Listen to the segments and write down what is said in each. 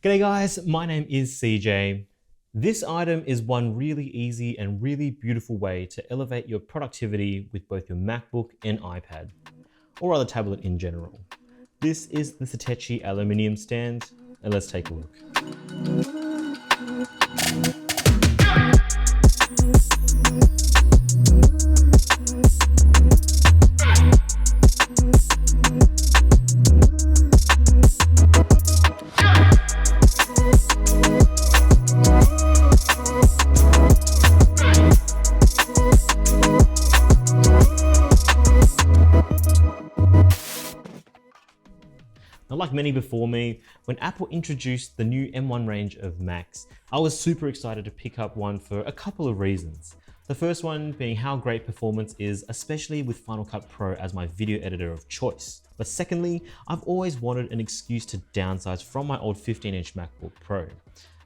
G'day guys, my name is CJ. This item is one really easy and really beautiful way to elevate your productivity with both your MacBook and iPad, or other tablet in general. This is the Satechi Aluminium Stand, and let's take a look. Now, like many before me, when Apple introduced the new M1 range of Macs, I was super excited to pick up one for a couple of reasons. The first one being how great performance is, especially with Final Cut Pro as my video editor of choice. But secondly, I've always wanted an excuse to downsize from my old 15-inch MacBook Pro.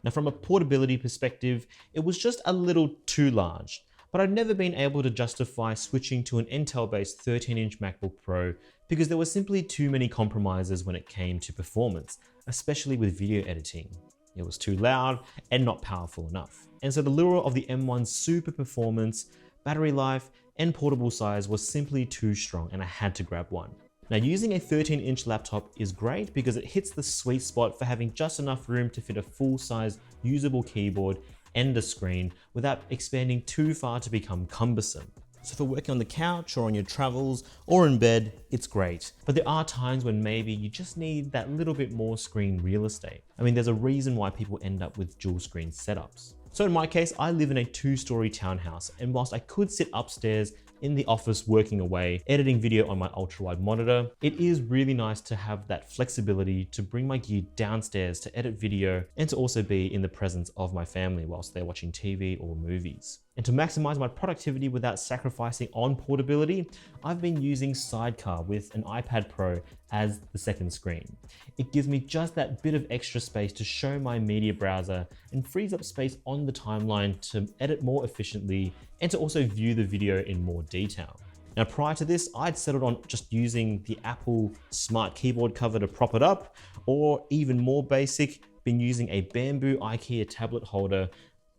Now, from a portability perspective, it was just a little too large, but I'd never been able to justify switching to an Intel-based 13-inch MacBook Pro because there were simply too many compromises when it came to performance, especially with video editing. It was too loud and not powerful enough. And so the lure of the M1's super performance, battery life, and portable size was simply too strong, and I had to grab one. Now, using a 13-inch laptop is great because it hits the sweet spot for having just enough room to fit a full-size usable keyboard and a screen without expanding too far to become cumbersome. So for working on the couch or on your travels or in bed, it's great. But there are times when maybe you just need that little bit more screen real estate. I mean, there's a reason why people end up with dual screen setups. So in my case, I live in a 2-story townhouse, and whilst I could sit upstairs in the office working away, editing video on my ultra-wide monitor, it is really nice to have that flexibility to bring my gear downstairs to edit video and to also be in the presence of my family whilst they're watching TV or movies. And to maximize my productivity without sacrificing on portability, I've been using Sidecar with an iPad Pro as the second screen. It gives me just that bit of extra space to show my media browser and frees up space on the timeline to edit more efficiently and to also view the video in more detail. Now, prior to this, I'd settled on just using the Apple Smart Keyboard cover to prop it up, or even more basic, been using a bamboo IKEA tablet holder,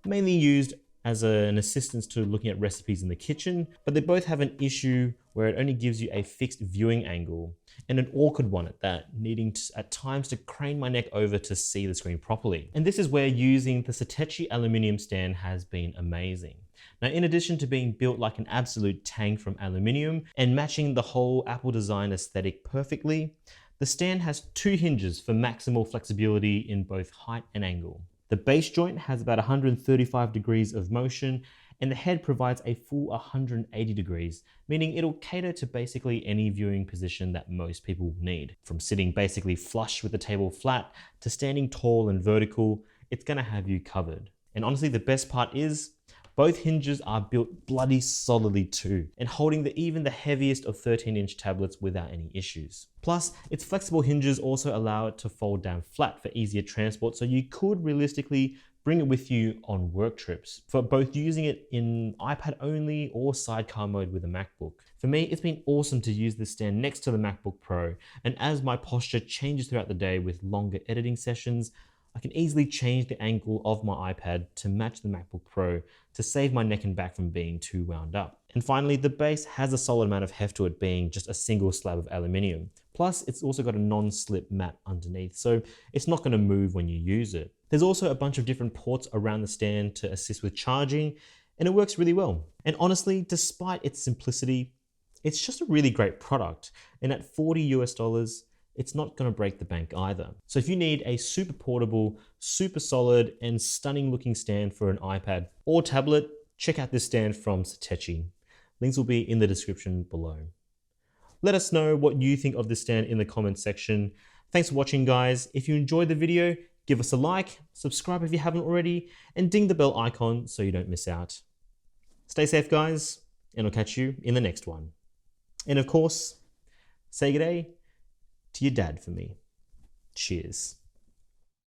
mainly used as an assistance to looking at recipes in the kitchen, but they both have an issue where it only gives you a fixed viewing angle, and an awkward one at that, needing to, at times to crane my neck over to see the screen properly. And this is where using the Satechi Aluminium Stand has been amazing. Now, in addition to being built like an absolute tank from aluminium and matching the whole Apple design aesthetic perfectly, the stand has 2 hinges for maximal flexibility in both height and angle. The base joint has about 135 degrees of motion, and the head provides a full 180 degrees, meaning it'll cater to basically any viewing position that most people will need. From sitting basically flush with the table flat to standing tall and vertical, it's gonna have you covered. And honestly, the best part is, both hinges are built bloody solidly too, and holding even the heaviest of 13-inch tablets without any issues. Plus, its flexible hinges also allow it to fold down flat for easier transport, so you could realistically bring it with you on work trips, for both using it in iPad only or sidecar mode with a MacBook. For me, it's been awesome to use this stand next to the MacBook Pro, and as my posture changes throughout the day with longer editing sessions, I can easily change the angle of my iPad to match the MacBook Pro to save my neck and back from being too wound up. And finally, the base has a solid amount of heft to it, being just a single slab of aluminium. Plus, it's also got a non-slip mat underneath, so it's not going to move when you use it. There's also a bunch of different ports around the stand to assist with charging, and it works really well. And honestly, despite its simplicity, it's just a really great product. And at $40 US, it's not going to break the bank either. So if you need a super portable, super solid, and stunning looking stand for an iPad or tablet, check out this stand from Satechi. Links will be in the description below. Let us know what you think of this stand in the comments section. Thanks for watching, guys. If you enjoyed the video, give us a like, subscribe if you haven't already, and ding the bell icon so you don't miss out. Stay safe, guys, and I'll catch you in the next one. And of course, say good day to your dad for me. Cheers.